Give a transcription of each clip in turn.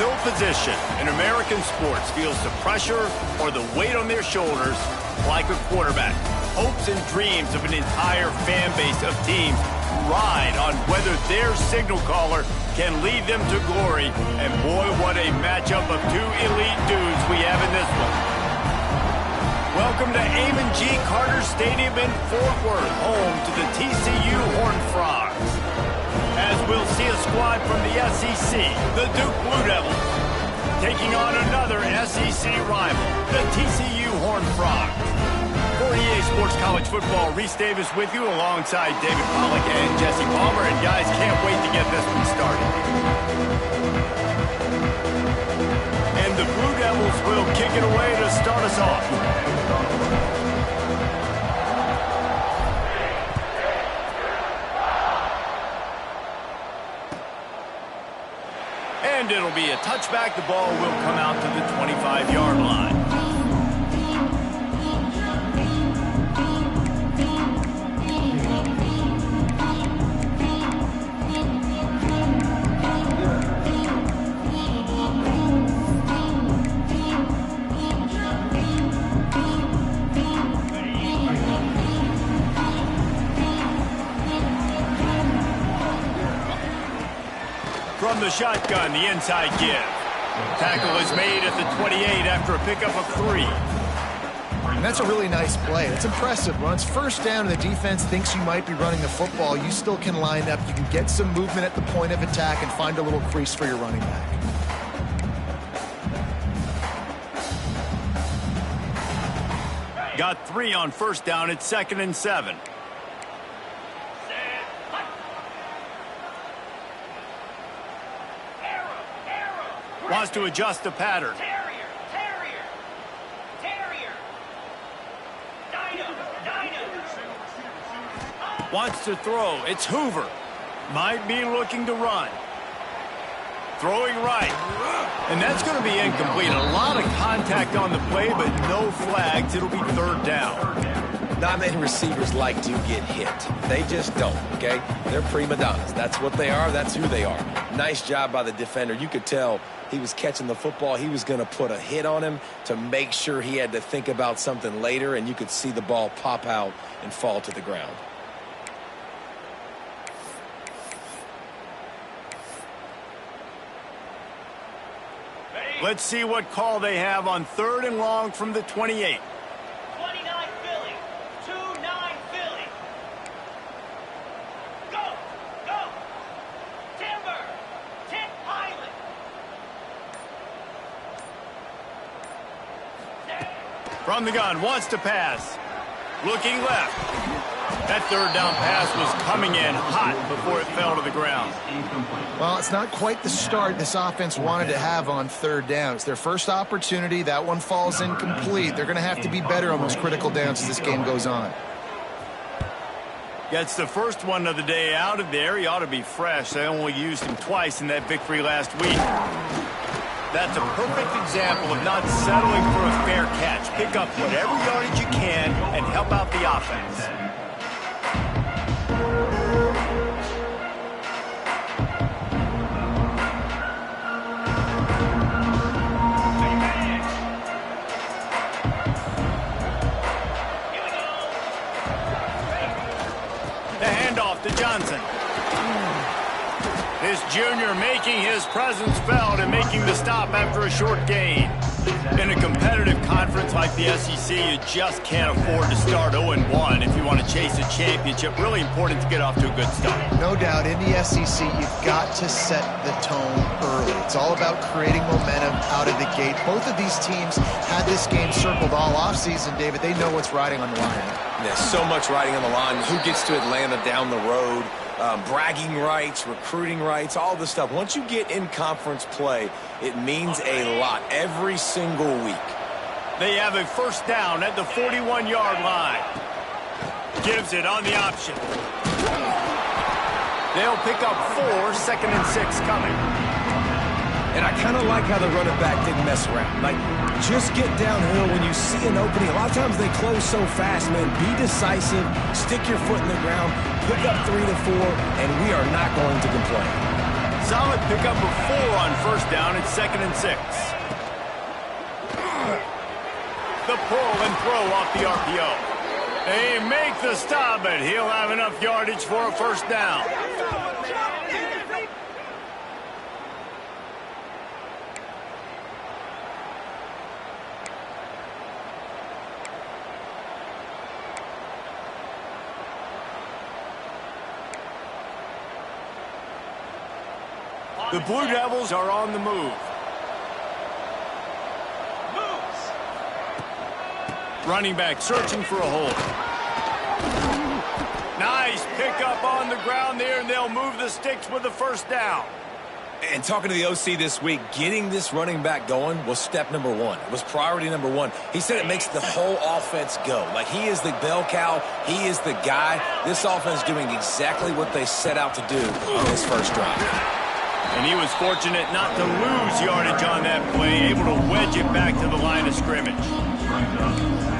No position in American sports feels the pressure or the weight on their shoulders like a quarterback. Hopes and dreams of an entire fan base of teams ride on whether their signal caller can lead them to glory. And boy, what a matchup of two elite dudes we have in this one. Welcome to Amon G. Carter Stadium in Fort Worth, home to the TCU Horned Frogs. As we'll see a squad from the SEC, the Duke Blue Devils, taking on another SEC rival, the TCU Horned Frogs. For EA Sports College Football, Reese Davis with you alongside David Pollack and Jesse Palmer. And guys, can't wait to get this one started. And the Blue Devils will kick it away to start us off. And it'll be a touchback. The ball will come out to the 25-yard line. From the shotgun, the inside give. Tackle is made at the 28 after a pickup of 3. And that's a really nice play. It's impressive. When it's first down and the defense thinks you might be running the football, you still can line up. You can get some movement at the point of attack and find a little crease for your running back. Got 3 on first down. It's 2nd and 7. Wants to adjust the pattern. Terrier. Dino. Wants to throw. It's Hoover. Might be looking to run. Throwing right. And that's going to be incomplete. A lot of contact on the play, but no flags. It'll be 3rd down. Not many receivers like to get hit. They just don't, okay? They're prima donnas. That's what they are. That's who they are. Nice job by the defender. You could tell he was catching the football. He was going to put a hit on him to make sure he had to think about something later, and you could see the ball pop out and fall to the ground. Let's see what call they have on 3rd and long from the 28. 29 Philly. 2-9 Philly. Go. Timber. 10 Pilot. From the gun, wants to pass. Looking left. That 3rd down pass was coming in hot before it fell to the ground. Well, it's not quite the start this offense wanted to have on 3rd down. It's their first opportunity. That one falls incomplete. They're going to have to be better on those critical downs as this game goes on. Gets the first one of the day out of there. He ought to be fresh. They only used him twice in that victory last week. That's a perfect example of not settling for a fair catch. Pick up whatever yardage you can and help out the offense. The handoff to Johnson. This junior making his presence felt and making the stop after a short gain. In a competitive conference like the SEC, you just can't afford to start 0-1 if you want to chase a championship. Really important to get off to a good start. No doubt, in the SEC, you've got to set the tone early. It's all about creating momentum out of the gate. Both of these teams had this game circled all offseason, David. They know what's riding on the line. There's so much riding on the line. Who gets to Atlanta down the road? Bragging rights, recruiting rights, all this stuff. Once you get in conference play, it means a lot every single week. They have a first down at the 41-yard line. Gives it on the option. They'll pick up 4, 2nd and 6 coming. And I kind of like how the running back didn't mess around. Like, just get downhill when you see an opening. A lot of times they close so fast, man. Be decisive, stick your foot in the ground, pick up 3 to 4, and we are not going to complain. Solid pickup of 4 on first down. It's 2nd and 6. The pull and throw off the RPO. They make the stop, but he'll have enough yardage for a first down. The Blue Devils are on the move. Running back searching for a hole. Nice pickup on the ground there, and they'll move the sticks with the first down. And talking to the OC this week, getting this running back going was step number 1. It was priority number 1. He said it makes the whole offense go. Like, he is the bell cow. He is the guy. This offense doing exactly what they set out to do on this first drive. And he was fortunate not to lose yardage on that play, able to wedge it back to the line of scrimmage.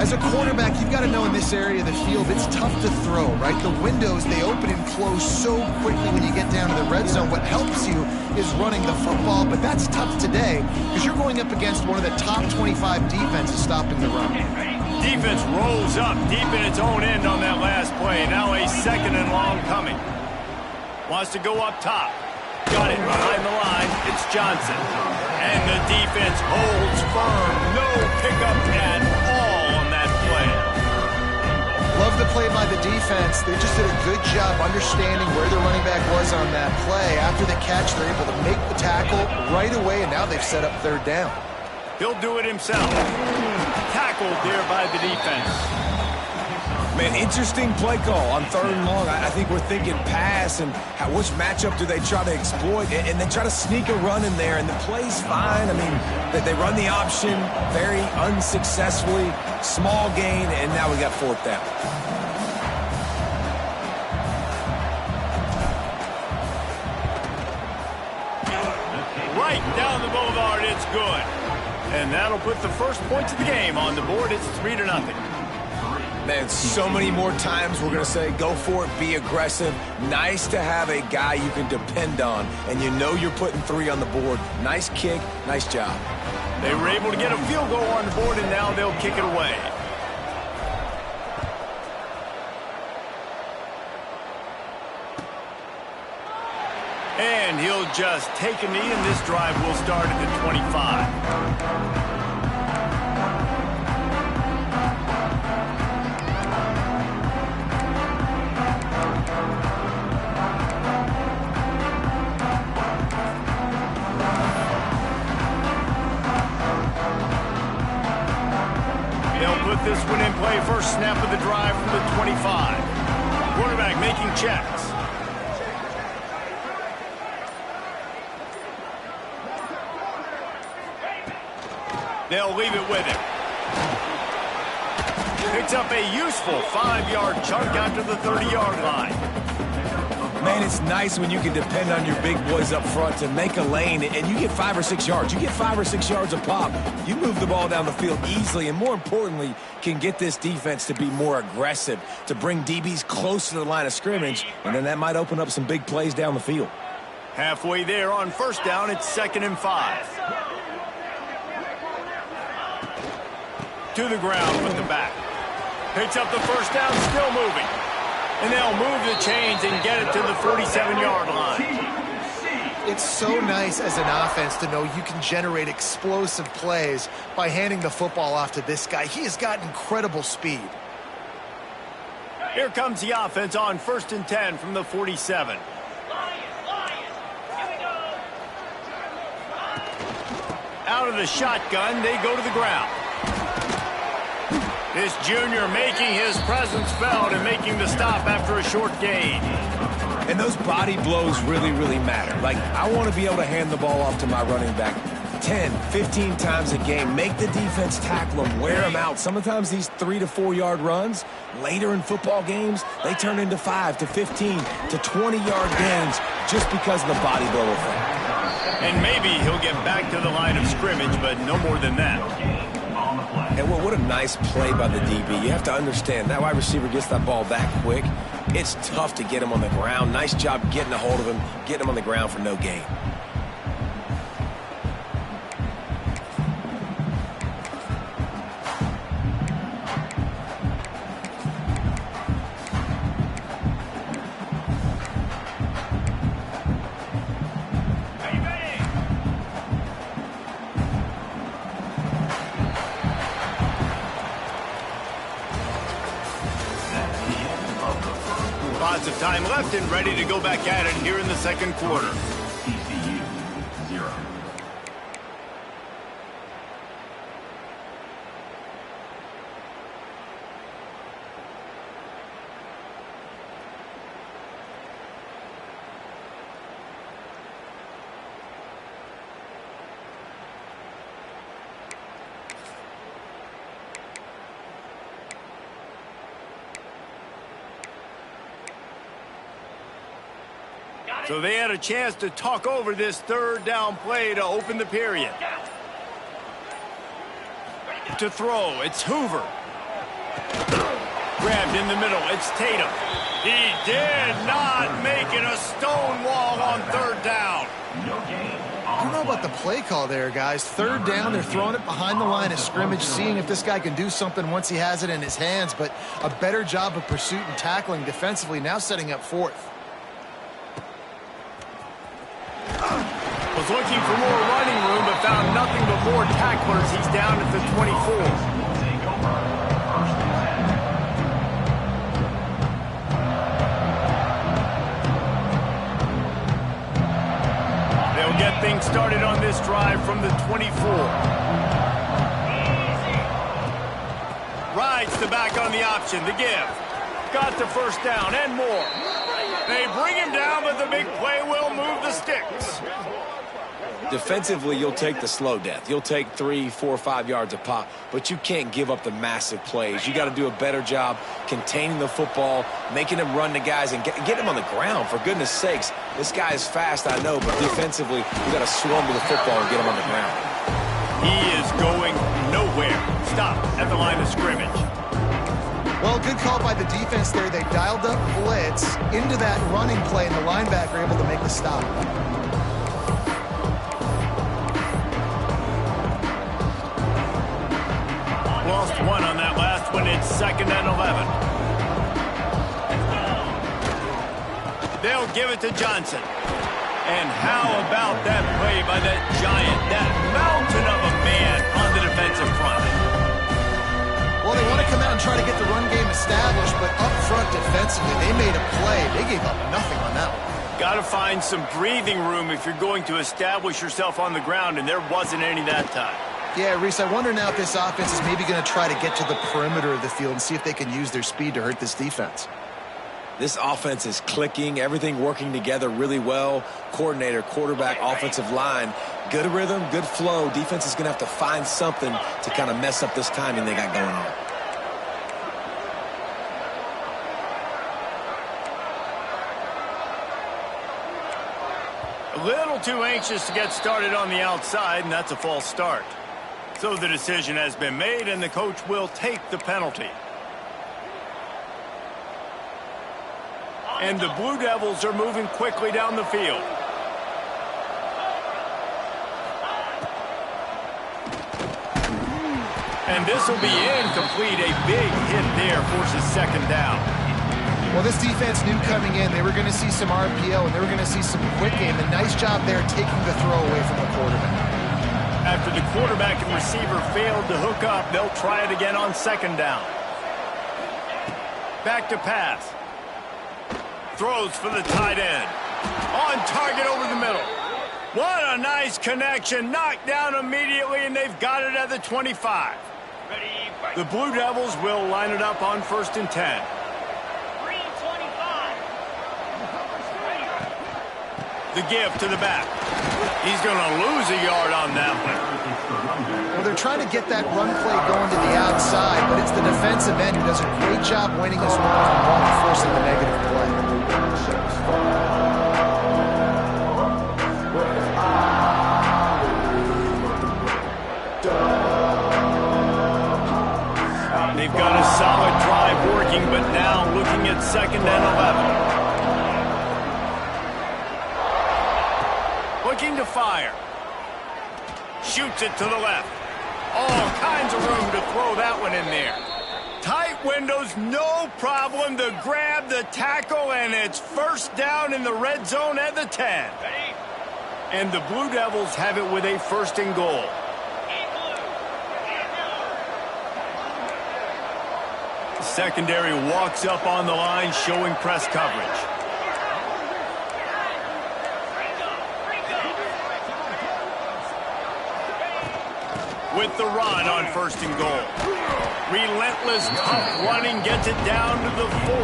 As a quarterback, you've got to know in this area of the field, it's tough to throw, right? The windows, they open and close so quickly when you get down to the red zone. What helps you is running the football, but that's tough today because you're going up against one of the top 25 defenses stopping the run. Defense rolls up deep in its own end on that last play. Now a 2nd and long coming. Wants to go up top. Got it behind the line. It's Johnson. And the defense holds firm. No pickup at all on that play. Love the play by the defense. They just did a good job understanding where the running back was on that play. After the catch, they're able to make the tackle right away, and now they've set up 3rd down. He'll do it himself. Tackled there by the defense. Man, interesting play call on 3rd and long. I think we're thinking pass and which matchup do they try to exploit, and they try to sneak a run in there, and the play's fine. I mean, they run the option very unsuccessfully, small gain, and now we got 4th down. Right down the boulevard, it's good. And that'll put the first points of the game on the board. It's 3-0. Man, so many more times we're going to say, go for it, be aggressive. Nice to have a guy you can depend on, and you know you're putting 3 on the board. Nice kick, nice job. They were able to get a field goal on the board, and now they'll kick it away. And he'll just take a knee, and this drive will start at the 25. Put this one in play. First snap of the drive from the 25. Quarterback making checks. They'll leave it with him. Picks up a useful 5-yard chunk after the 30-yard line. Man, it's nice when you can depend on your big boys up front to make a lane, and you get 5 or 6 yards. You get 5 or 6 yards a pop. You move the ball down the field easily, and more importantly, can get this defense to be more aggressive, to bring DBs close to the line of scrimmage, and then that might open up some big plays down the field. Halfway there on first down, it's 2nd and 5. To the ground with the back. Picks up the first down, still moving. And they'll move the chains and get it to the 47-yard line. It's so nice as an offense to know you can generate explosive plays by handing the football off to this guy. He has got incredible speed. Here comes the offense on 1st and 10 from the 47. Out of the shotgun, they go to the ground. This junior making his presence felt and making the stop after a short gain. And those body blows really, really matter. Like, I want to be able to hand the ball off to my running back 10, 15 times a game. Make the defense tackle them, wear them out. Sometimes these 3 to 4 yard runs, later in football games, they turn into 5 to 15 to 20-yard gains just because of the body blow effect. And maybe he'll get back to the line of scrimmage, but no more than that. And what a nice play by the DB. You have to understand, that wide receiver gets that ball that quick. It's tough to get him on the ground. Nice job getting a hold of him, getting him on the ground for no gain. Lots of time left and ready to go back at it here in the second quarter. TCU 0. So they had a chance to talk over this third down play to open the period. To throw, it's Hoover. Grabbed in the middle, it's Tatum. He did not make it a stone wall on third down. No gain. I don't know about the play call there, guys. Third down, they're throwing it behind the line of scrimmage, seeing if this guy can do something once he has it in his hands, but a better job of pursuit and tackling defensively, now setting up fourth. Was looking for more running room, but found nothing but more tacklers. He's down at the 24. Take over. First and 10. They'll get things started on this drive from the 24. Rides the back on the option, the give. Got the first down and more. They bring him down, but the big play will move the sticks. Defensively, you'll take the slow death. You'll take 3, 4, 5 yards a pop, but you can't give up the massive plays. You got to do a better job containing the football, making him run the guys, and get him on the ground. For goodness sakes, this guy is fast, I know, but defensively, you got to swarm to the football and get him on the ground. He is going nowhere. Stop at the line of scrimmage. Well, good call by the defense there. They dialed up blitz into that running play, and the linebacker able to make the stop. Lost one on that last one. It's 2nd and 11. They'll give it to Johnson. And how about that play by that giant, that mountain of a man on the defensive front? Well, they want to come out and try to get the run game established, but up front defensively, they made a play. They gave up nothing on that one. Got to find some breathing room if you're going to establish yourself on the ground, and there wasn't any that time. Yeah, Reese, I wonder now if this offense is maybe going to try to get to the perimeter of the field and see if they can use their speed to hurt this defense. This offense is clicking, everything working together really well. Coordinator, quarterback, offensive line, good rhythm, good flow. Defense is going to have to find something to kind of mess up this timing they got going on. A little too anxious to get started on the outside, and that's a false start. So the decision has been made, and the coach will take the penalty. And the Blue Devils are moving quickly down the field. And this will be incomplete. A big hit there forces 2nd down. Well, this defense knew coming in they were going to see some RPO and they were going to see some quick game. A nice job there taking the throw away from the quarterback. After the quarterback and receiver failed to hook up, they'll try it again on 2nd down. Back to pass. Throws for the tight end. On target over the middle. What a nice connection. Knocked down immediately, and they've got it at the 25. The Blue Devils will line it up on 1st and 10. The give to the back. He's going to lose a yard on that one. Well, they're trying to get that run play going to the outside, but it's the defensive end who does a great job winning this one on the ball and forcing the negative play. They've got a solid drive working, but now looking at 2nd and 11. Looking to fire. Shoots it to the left. All kinds of room to throw that one in there. Tight windows, no problem to grab the tackle, and it's 1st down in the red zone at the 10. And the Blue Devils have it with a 1st and goal. The secondary walks up on the line, showing press coverage. With the run on 1st and goal. Relentless, tough running, gets it down to the 4.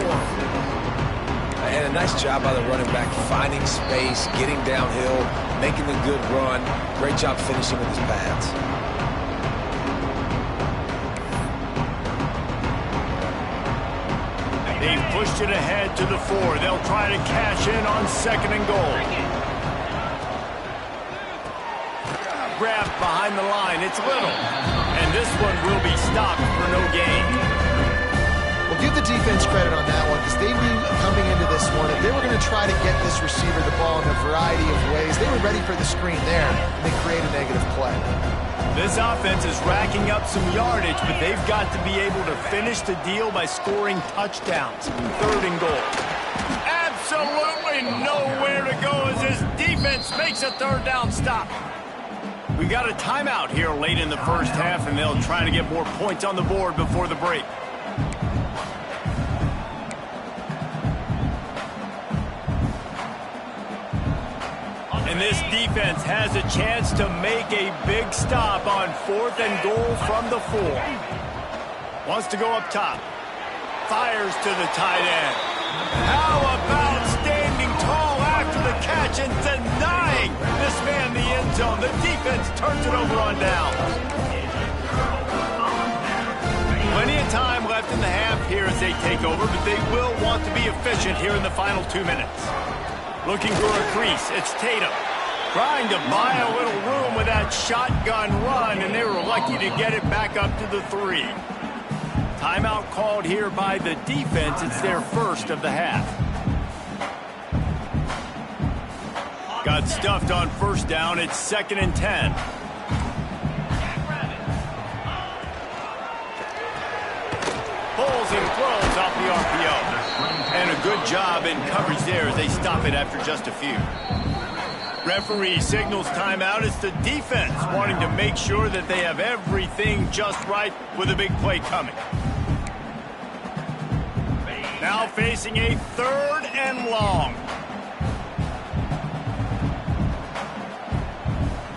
And a nice job by the running back, finding space, getting downhill, making a good run. Great job finishing with his pads. They've pushed it ahead to the 4. They'll try to cash in on 2nd and goal. Grab behind the line. It's Little. And this one will be stopped for no gain. Well, give the defense credit on that one because they knew coming into this one that they were going to try to get this receiver the ball in a variety of ways. They were ready for the screen there, and they create a negative play. This offense is racking up some yardage, but they've got to be able to finish the deal by scoring touchdowns. 3rd and goal. Absolutely nowhere to go as this defense makes a 3rd down stop. We got a timeout here late in the 1st half, and they'll try to get more points on the board before the break. And this defense has a chance to make a big stop on 4th and goal from the 4. Wants to go up top. Fires to the tight end. How about standing tall after the catch and denying this man the end zone? The defense turns it over on down. Plenty of time left in the half here as they take over, but they will want to be efficient here in the final 2 minutes. Looking for a crease. It's Tatum. Trying to buy a little room with that shotgun run, and they were lucky to get it back up to the 3. Timeout called here by the defense. It's their 1st of the half. Got stuffed on 1st down. It's 2nd and 10. Pulls and throws off the RPO. And a good job in coverage there as they stop it after just a few. Referee signals timeout. It's the defense wanting to make sure that they have everything just right with a big play coming. Now facing a 3rd and long.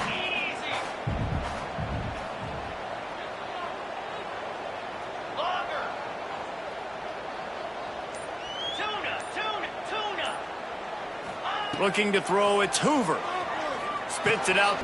Easy. Longer. Tuna. Looking to throw, it's Hoover. Spits it out.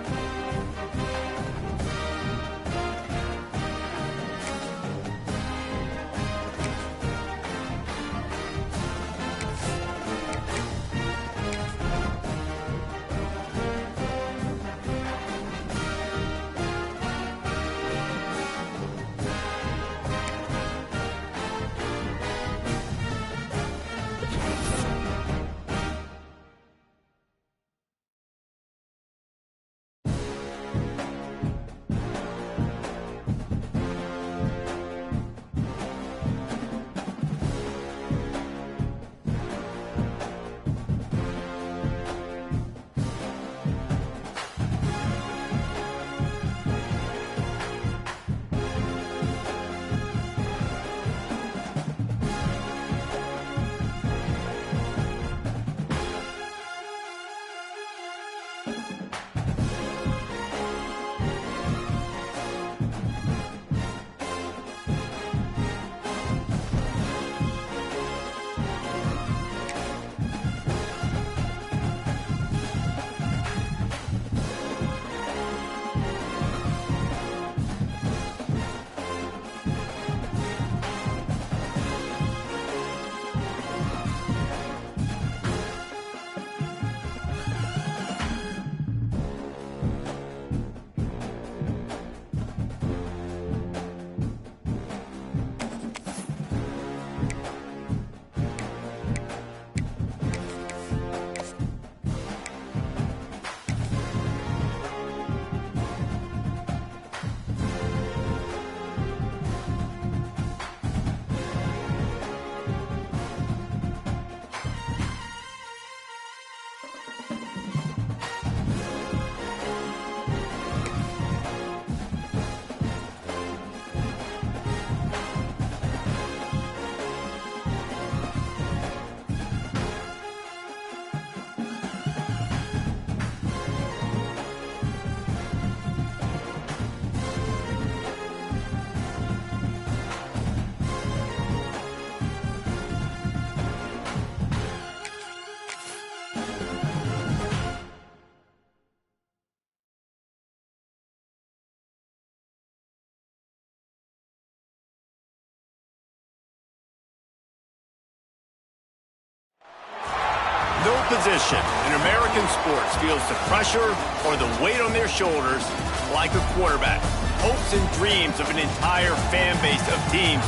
position in American sports feels the pressure or the weight on their shoulders like a quarterback. Hopes and dreams of an entire fan base of teams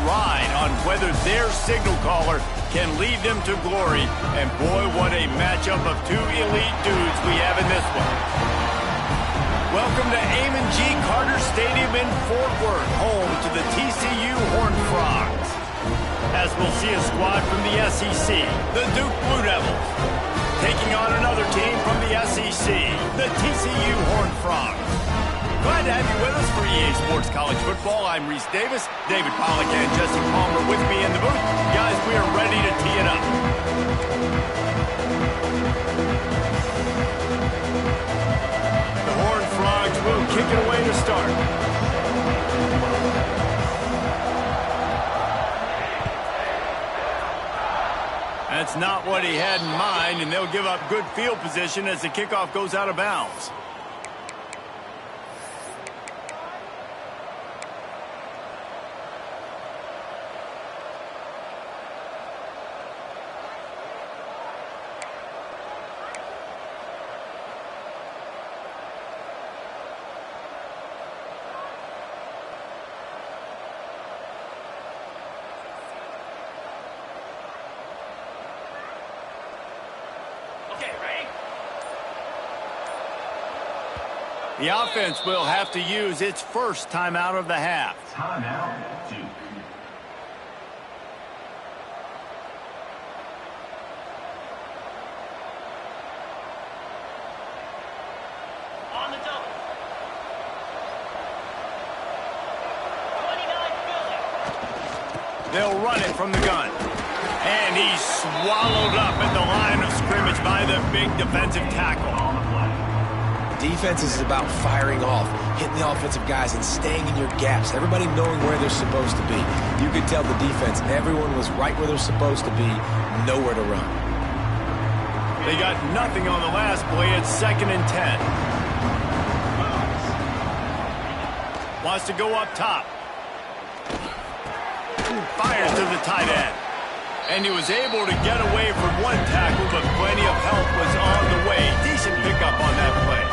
ride on whether their signal caller can lead them to glory. And boy, what a matchup of two elite dudes we have in this one. Welcome to Amon G. Carter Stadium in Fort Worth, home to the TCU Horned Frogs. As we'll see a squad from the SEC, the Duke Blue Devils, taking on another team from the SEC, the TCU Horned Frogs. Glad to have you with us for EA Sports College Football. I'm Reese Davis, David Pollack and Jesse Palmer with me in the booth. Guys, we are ready to tee it up. The Horned Frogs will kick it away to start. That's not what he had in mind, and they'll give up good field position as the kickoff goes out of bounds. The offense will have to use its first timeout of the half. Timeout, Duke. On the double. 29 Philly. They'll run it from the gun. And he's swallowed up at the line of scrimmage by the big defensive tackle. On the play. Defense is about firing off, hitting the offensive guys, and staying in your gaps. Everybody knowing where they're supposed to be. You could tell the defense, everyone was right where they're supposed to be, nowhere to run. They got nothing on the last play. It's 2nd and 10. Wants to go up top. Fires to the tight end. And he was able to get away from one tackle, but plenty of help was on the way. Decent pickup on that play.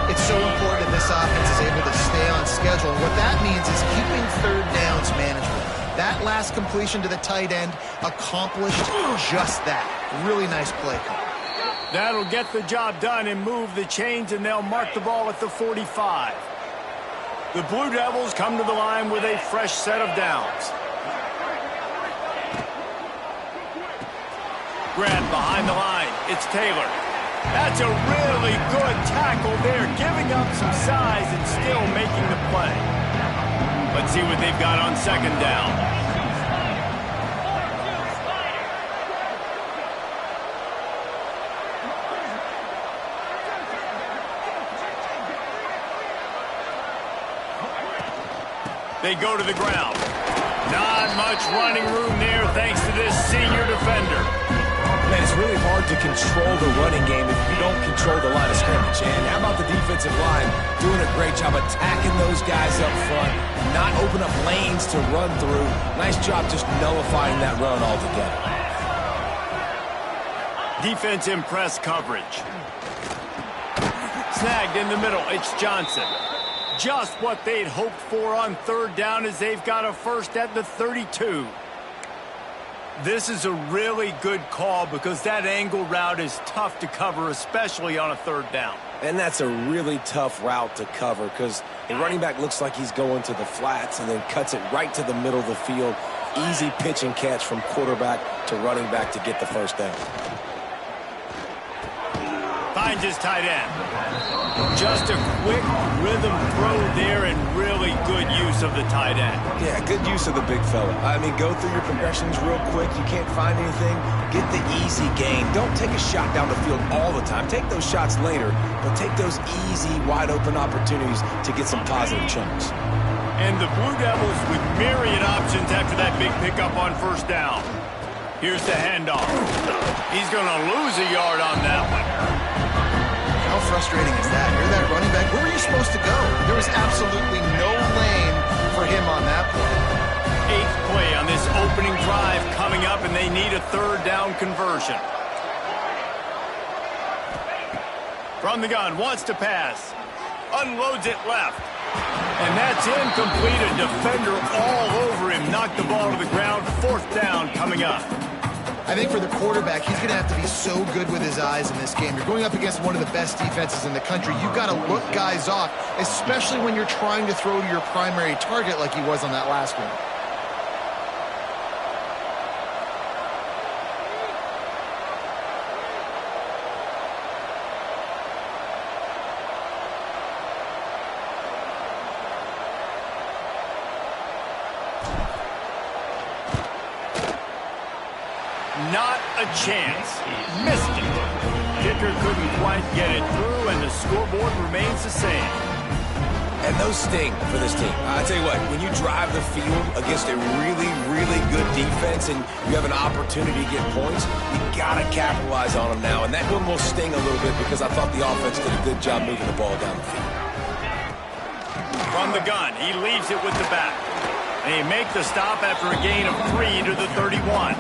It's so important that this offense is able to stay on schedule. And what that means is keeping third downs manageable. That last completion to the tight end accomplished just that. Really nice play call. That'll get the job done and move the chains, and they'll mark the ball at the 45. The Blue Devils come to the line with a fresh set of downs. Grab behind the line. It's Taylor. That's a really good tackle there, giving up some size and still making the play. Let's see what they've got on 2nd down. They go to the ground. Not much running room there thanks to this senior defender. Man, it's really hard to control the running game if you don't control the line of scrimmage. And how about the defensive line doing a great job attacking those guys up front, not open up lanes to run through. Nice job just nullifying that run altogether. Defense in press coverage. Snagged in the middle. It's Johnson. Just what they'd hoped for on 3rd down as they've got a first at the 32. This is a really good call because that angle route is tough to cover, especially on a 3rd down. And that's a really tough route to cover because the running back looks like he's going to the flats and then cuts it right to the middle of the field. Easy pitch and catch from quarterback to running back to get the first down. Finds his tight end. Just a quick rhythm throw there and really good use of the tight end. Yeah, good use of the big fella. I mean, go through your progressions real quick. You can't find anything. Get the easy gain. Don't take a shot down the field all the time. Take those shots later, but take those easy, wide-open opportunities to get some positive chunks. And the Blue Devils with myriad options after that big pickup on 1st down. Here's the handoff. He's going to lose a yard on that one. How frustrating is that? You're that running back. Where were you supposed to go? There was absolutely no lane for him on that play. 8th play on this opening drive coming up, and they need a third down conversion. From the gun, wants to pass. Unloads it left. And that's incomplete. A defender all over him. Knocked the ball to the ground. Fourth down coming up. I think for the quarterback, he's going to have to be so good with his eyes in this game. You're going up against one of the best defenses in the country. You've got to look guys off, especially when you're trying to throw to your primary target like he was on that last one. Not a chance. Missed it. Kicker couldn't quite get it through, and the scoreboard remains the same. And those sting for this team. I tell you what, when you drive the field against a really, really good defense and you have an opportunity to get points, you got to capitalize on them now. And that one will sting a little bit because I thought the offense did a good job moving the ball down the field. From the gun, he leaves it with the back. And he make the stop after a gain of 3 to the 31.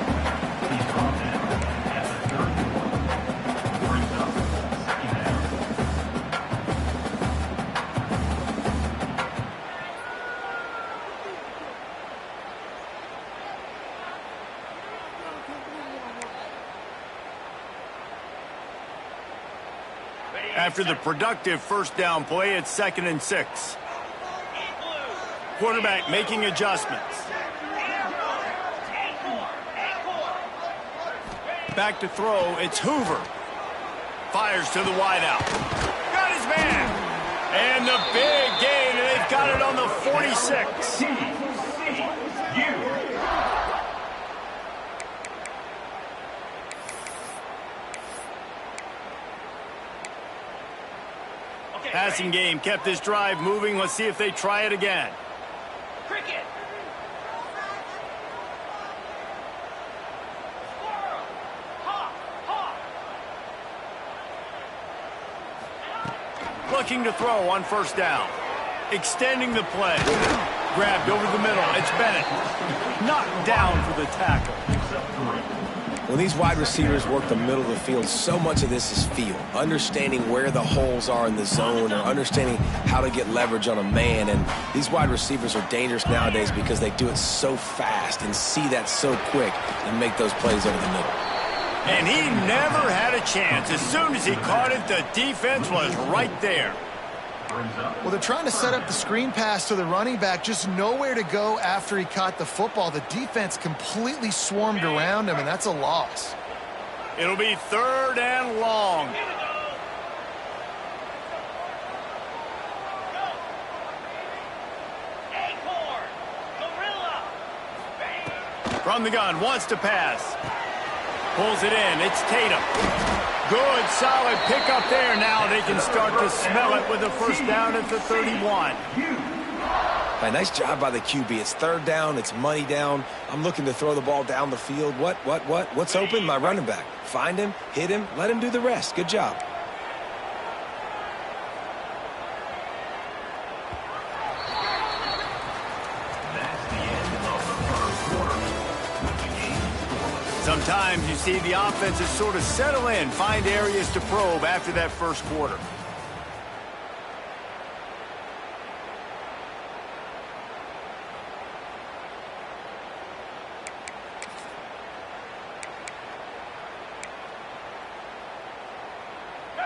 After the productive first down play, it's 2nd and 6. Quarterback making adjustments. Back to throw, it's Hoover. Fires to the wideout. Got his man. And the big gain, and they've got it on the 46. Passing game kept this drive moving. Let's see if they try it again. Cricket. Squirrel. Hawk. Hawk. Looking to throw on first down. Extending the play. Grabbed over the middle. It's Bennett. Knocked down for the tackle. When these wide receivers work the middle of the field, so much of this is feel. Understanding where the holes are in the zone or understanding how to get leverage on a man. And these wide receivers are dangerous nowadays because they do it so fast and see that so quick and make those plays over the middle. And he never had a chance. As soon as he caught it, the defense was right there. Well, they're trying to set up the screen pass to the running back, just nowhere to go after he caught the football. The defense completely swarmed around him, and that's a loss. It'll be 3rd and long. Acorn. Gorilla. From the gun, wants to pass. Pulls it in. It's Tatum. Good, solid pickup there. Now they can start to smell it with a first down at the 31. Hey, nice job by the QB. It's 3rd down. It's money down. I'm looking to throw the ball down the field. What's open? My running back. Find him, hit him, let him do the rest. Good job. Sometimes you see the offenses sort of settle in, find areas to probe after that first quarter.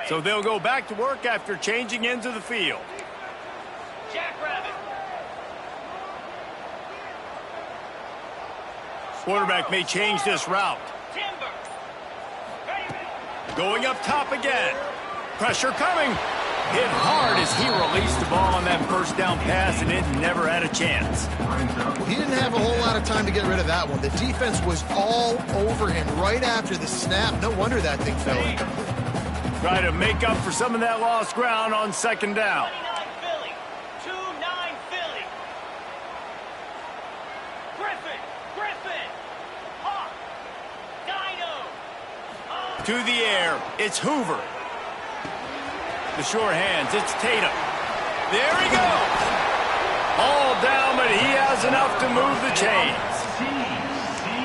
So they'll go back to work after changing ends of the field. Jackrabbit. Quarterback may change this route. Timber. Going up top again. Pressure coming. Hit hard as he released the ball on that first down pass, and it never had a chance. Well, he didn't have a whole lot of time to get rid of that one. The defense was all over him right after the snap. No wonder that thing fell incomplete. Try to make up for some of that lost ground on 2nd down. 29 Philly. 2-9 Philly. Griffin. Hawk. Dino. To the air, it's Hoover. The short hands, it's Tatum. There he goes. All down, but he has enough to move the chains.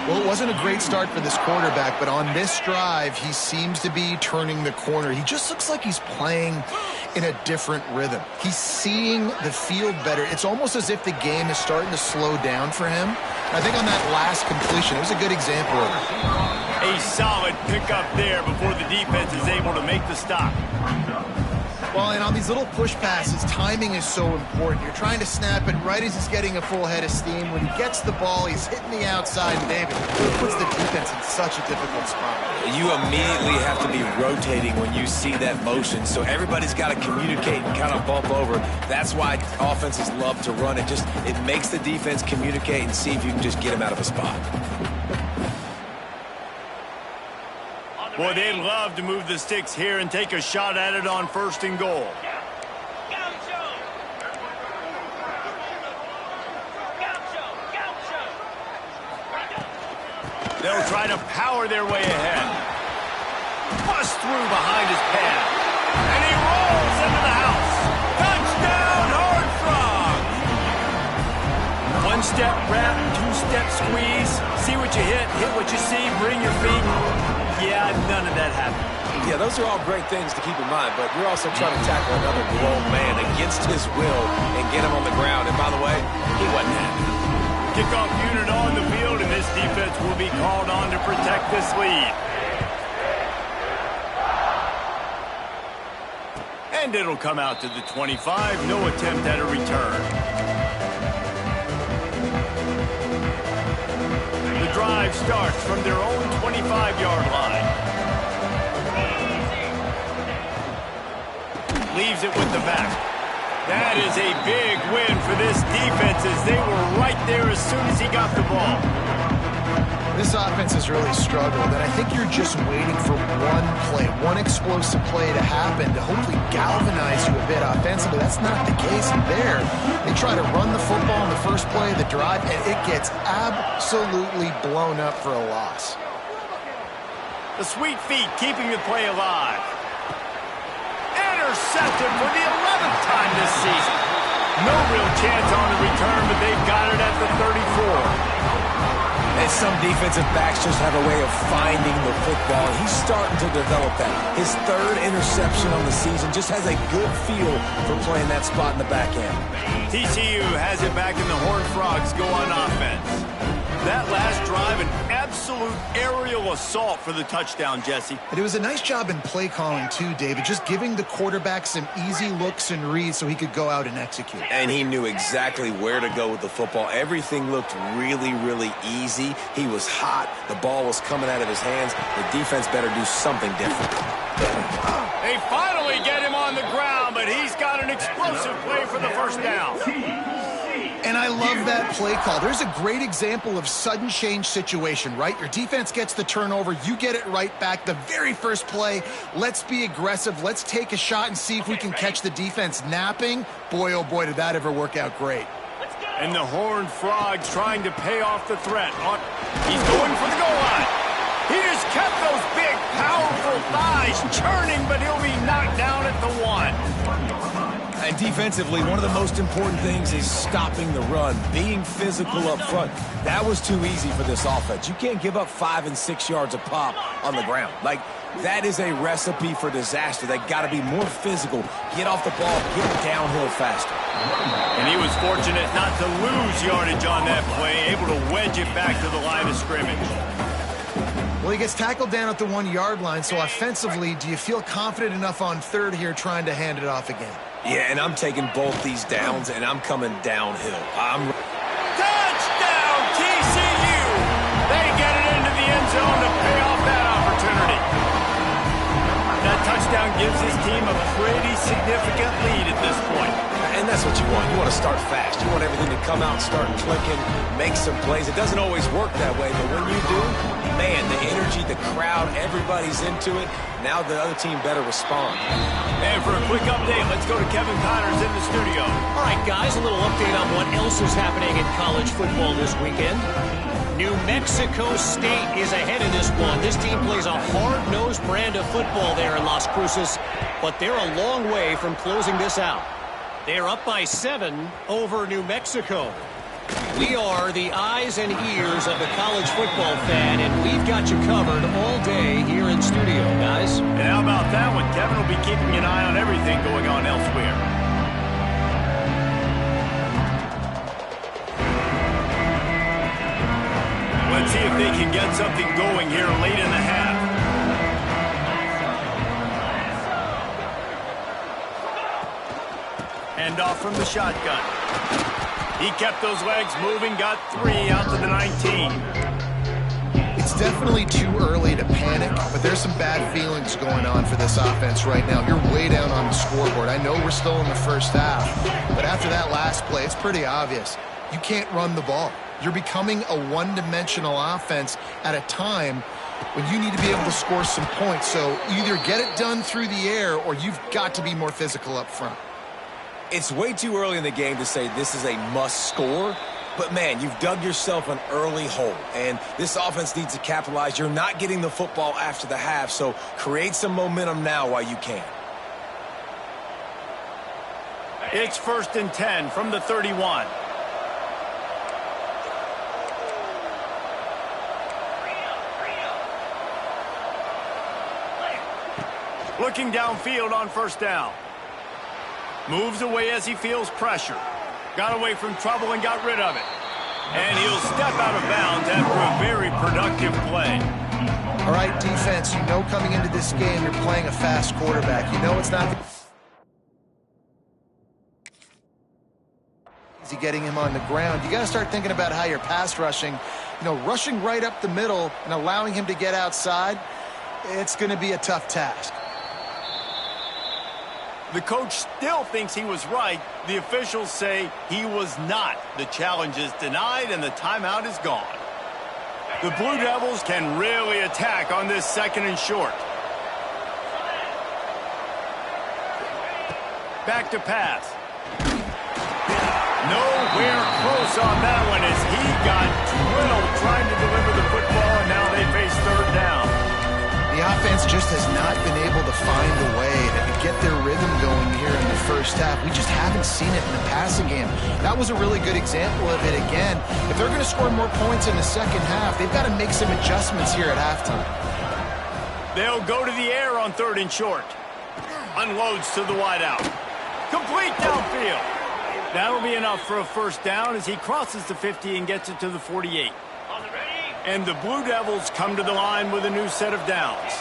Well, it wasn't a great start for this quarterback, but on this drive, he seems to be turning the corner. He just looks like he's playing in a different rhythm. He's seeing the field better. It's almost as if the game is starting to slow down for him. I think on that last completion, it was a good example of it. A solid pickup there before the defense is able to make the stop. Well, and on these little push passes, timing is so important. You're trying to snap it right as he's getting a full head of steam. When he gets the ball, he's hitting the outside, and David puts the defense in such a difficult spot. You immediately have to be rotating when you see that motion, so everybody's got to communicate and kind of bump over. That's why offenses love to run it. It makes the defense communicate and see if you can just get him out of a spot. Boy, they'd love to move the sticks here and take a shot at it on 1st and goal. Gaucho! They'll try to power their way ahead. Bust through behind his pad. And he rolls into the house. Touchdown, Horned Frog! One-step wrap, two-step squeeze. See what you hit what you see, bring your feet. Yeah, none of that happened. Yeah, those are all great things to keep in mind, but you're also trying to tackle another grown man against his will and get him on the ground. And by the way, he wasn't happy. Kickoff unit on the field, and this defense will be called on to protect this lead. And it'll come out to the 25. No attempt at a return. The drive starts from their own 25-yard line. Leaves it with the back. That is a big win for this defense as they were right there as soon as he got the ball. This offense has really struggled, and I think you're just waiting for one play, one explosive play to happen to hopefully galvanize you a bit offensively. That's not the case there. They try to run the football in the first play of the drive, and it gets absolutely blown up for a loss. The sweet feet keeping the play alive. Intercepted for the 11th time this season. No real chance on the return, but they got it at the 34. And some defensive backs just have a way of finding the football. He's starting to develop that. His 3rd interception on the season just has a good feel for playing that spot in the back end. TCU has it back, and the Horned Frogs go on offense. That last drive, an absolute aerial assault for the touchdown, Jesse. And it was a nice job in play calling too, David, just giving the quarterback some easy looks and reads so he could go out and execute. And he knew exactly where to go with the football. Everything looked really, really easy. He was hot. The ball was coming out of his hands. The defense better do something different. They finally get him on the ground, but he's got an explosive play for the first down. And I love that play call. There's a great example of sudden change situation, right? Your defense gets the turnover. You get it right back. The very first play, let's be aggressive. Let's take a shot and see if we can catch the defense napping. Boy, oh boy, did that ever work out great. And the Horned Frogs trying to pay off the threat. He's going for the goal line. He just kept those big, powerful thighs churning, but he'll be knocked down at the 1. And defensively, one of the most important things is stopping the run, being physical up front. That was too easy for this offense. You can't give up 5 and 6 yards a pop on the ground. Like, that is a recipe for disaster. They got to be more physical, get off the ball, get downhill faster. And he was fortunate not to lose yardage on that play, able to wedge it back to the line of scrimmage. Well, he gets tackled down at the 1-yard line, so offensively, do you feel confident enough on 3rd here trying to hand it off again? Yeah, and I'm taking both these downs, and I'm coming downhill. Touchdown, TCU! They get it into the end zone to pay off that opportunity. That touchdown gives his team a pretty significant lead at this point. And that's what you want. You want to start fast. You want everything to come out and start clicking, make some plays. It doesn't always work that way, but when you do, man, the energy, the crowd, everybody's into it. Now the other team better respond. And for a quick update, let's go to Kevin Connors in the studio. All right, guys, a little update on what else is happening in college football this weekend. New Mexico State is ahead in this one. This team plays a hard-nosed brand of football there in Las Cruces, but they're a long way from closing this out. They're up by 7 over New Mexico. We are the eyes and ears of the college football fan, and we've got you covered all day here in studio, guys. And how about that one? Kevin will be keeping an eye on everything going on elsewhere. Let's see if they can get something going here late in the half. Hand off from the shotgun. He kept those legs moving, got 3 out to the 19. It's definitely too early to panic, but there's some bad feelings going on for this offense right now. You're way down on the scoreboard. I know we're still in the first half, but after that last play, it's pretty obvious. You can't run the ball. You're becoming a one-dimensional offense at a time when you need to be able to score some points. So either get it done through the air or you've got to be more physical up front. It's way too early in the game to say this is a must score, but man, you've dug yourself an early hole, and this offense needs to capitalize. You're not getting the football after the half, so create some momentum now while you can. It's 1st and 10 from the 31. Looking downfield on 1st down. Moves away as he feels pressure. Got away from trouble and got rid of it. And he'll step out of bounds after a very productive play. All right, defense, you know coming into this game you're playing a fast quarterback. You know it's not easy getting him on the ground. You got to start thinking about how you're pass rushing. You know, rushing right up the middle and allowing him to get outside, it's going to be a tough task. The coach still thinks he was right. The officials say he was not. The challenge is denied and the timeout is gone. The Blue Devils can really attack on this 2nd and short. Back to pass. Nowhere close on that one as he got drilled trying to deliver the football, and now they face 3rd down. The offense just has not been able to find a way to get their rhythm going here in the first half. We just haven't seen it in the passing game. That was a really good example of it again. If they're going to score more points in the second half, they've got to make some adjustments here at halftime. They'll go to the air on 3rd and short. Unloads to the wideout. Complete downfield. That'll be enough for a 1st down as he crosses the 50 and gets it to the 48. And the Blue Devils come to the line with a new set of downs.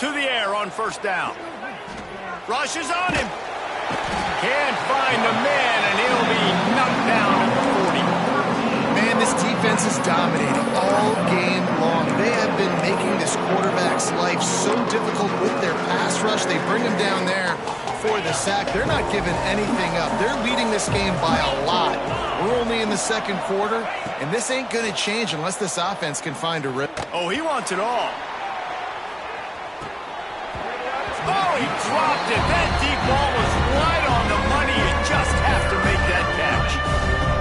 To the air on 1st down. Rushes on him. Can't find a man, and he'll be knocked down at the 40. Man, this defense is dominating all game long. They have been making this quarterback's life so difficult with their pass rush. They bring him down there for the sack. They're not giving anything up. They're leading this game by a lot. We're only in the 2nd quarter, and this ain't going to change unless this offense can find a rip. Oh, he wants it all. Oh, he dropped it. That deep ball was right on the money. You just have to make that catch.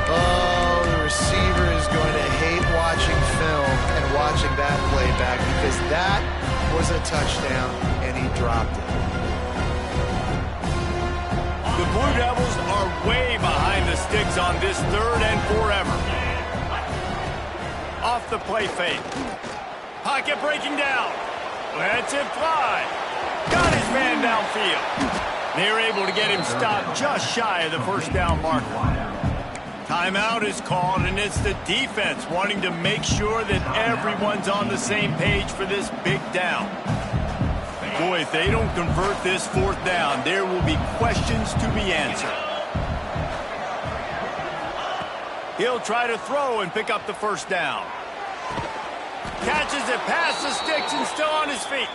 Oh, the receiver is going to hate watching film and watching that play back because that was a touchdown, and he dropped it. The Blue Devils are way behind the sticks on this 3rd and forever. Off the play fake. Pocket breaking down. Lets it fly. Got his man downfield. They're able to get him stopped just shy of the 1st down marker. Timeout is called, and it's the defense wanting to make sure that everyone's on the same page for this big down. Boy, if they don't convert this 4th down, there will be questions to be answered. He'll try to throw and pick up the 1st down. Catches it past the sticks and still on his feet.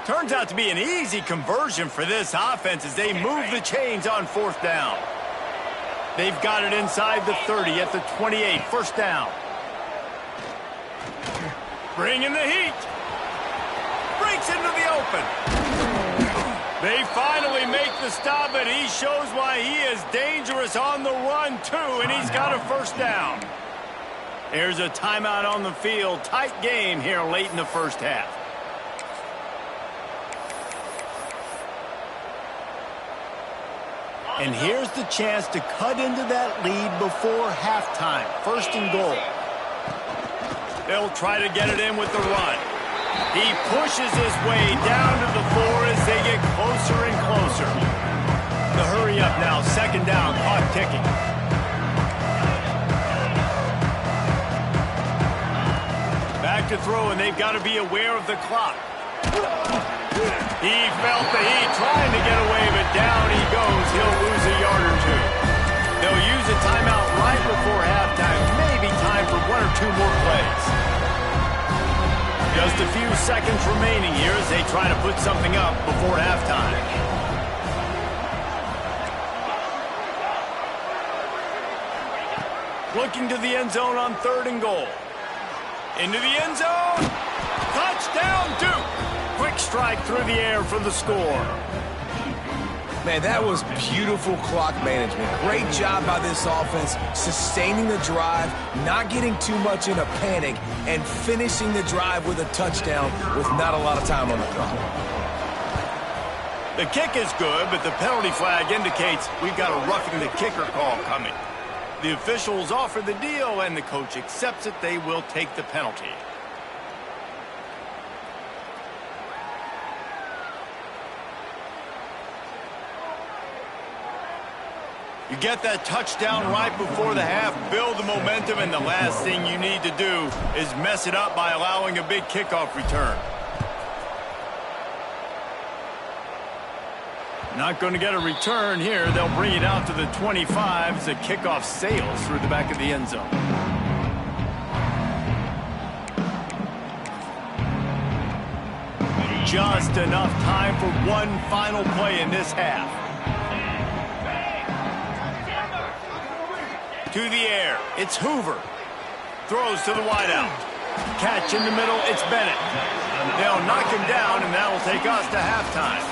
Turns out to be an easy conversion for this offense as they move the chains on 4th down. They've got it inside the 30 at the 28, 1st down. Bringing the heat. Breaks into the open. They finally make the stop, but he shows why he is dangerous on the run, too, and he's got a 1st down. There's a timeout on the field. Tight game here late in the first half. And here's the chance to cut into that lead before halftime. First and goal. They'll try to get it in with the run. He pushes his way down to the 4 as they get closer and closer. The hurry up now. Second down. Clock ticking. Back to throw, and they've got to be aware of the clock. He felt the heat trying to get away, but down he goes. He'll lose a yard or two. They'll use a timeout right before halftime. Maybe time for 1 or 2 more plays. Just a few seconds remaining here as they try to put something up before halftime. Looking to the end zone on 3rd and goal. Into the end zone. Touchdown, Duke. Quick strike through the air for the score. Man, that was beautiful clock management. Great job by this offense, sustaining the drive, not getting too much in a panic, and finishing the drive with a touchdown with not a lot of time on the clock. The kick is good, but the penalty flag indicates we've got a roughing the kicker call coming. The officials offer the deal, and the coach accepts it. They will take the penalty. You get that touchdown right before the half, build the momentum, and the last thing you need to do is mess it up by allowing a big kickoff return. Not going to get a return here. They'll bring it out to the 25 as the kickoff sails through the back of the end zone. Just enough time for one final play in this half. To the air, it's Hoover. Throws to the wideout. Catch in the middle, it's Bennett. They'll knock him down, and that'll take us to halftime.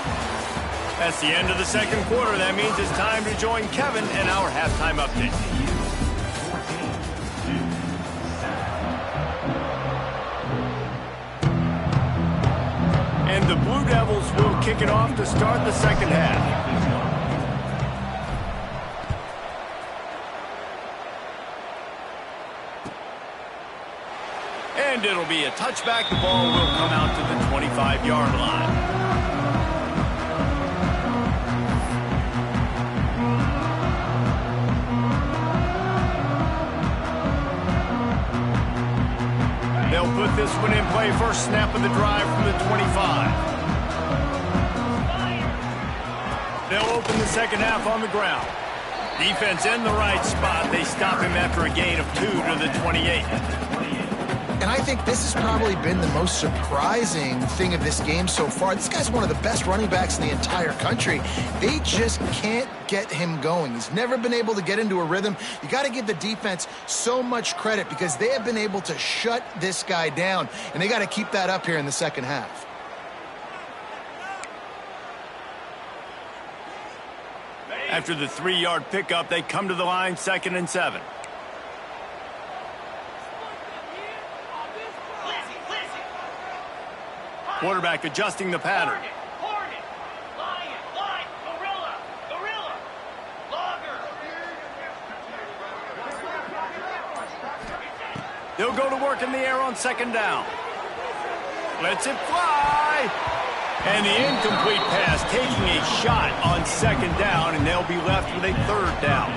That's the end of the second quarter. That means it's time to join Kevin and our halftime update. And the Blue Devils will kick it off to start the second half. And it'll be a touchback. The ball will come out to the 25-yard line. They'll put this one in play. First snap of the drive from the 25. They'll open the second half on the ground. Defense in the right spot. They stop him after a gain of 2 to the 28. And I think this has probably been the most surprising thing of this game so far. This guy's one of the best running backs in the entire country. They just can't get him going. He's never been able to get into a rhythm. You got to give the defense so much credit because they have been able to shut this guy down, and they got to keep that up here in the second half. After the 3-yard pickup, they come to the line, 2nd and 7. Quarterback adjusting the pattern. Hornet, Lion, Gorilla, Logger. They'll go to work in the air on 2nd down. Lets it fly. And the incomplete pass taking a shot on 2nd down, and they'll be left with a 3rd down.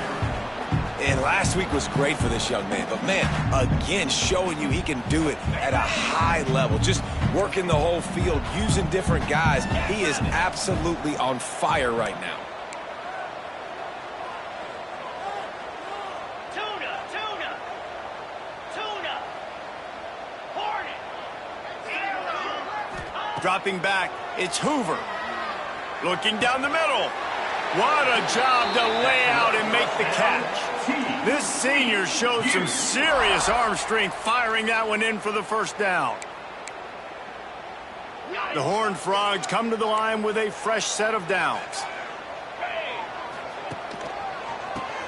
And last week was great for this young man. But, man, again, showing you he can do it at a high level. Just working the whole field, using different guys. He is absolutely on fire right now. Tuna. Hornet. Dropping back, it's Hoover. Looking down the middle. What a job to lay out and make the catch. This senior showed some serious arm strength firing that one in for the 1st down. The Horned Frogs come to the line with a fresh set of downs.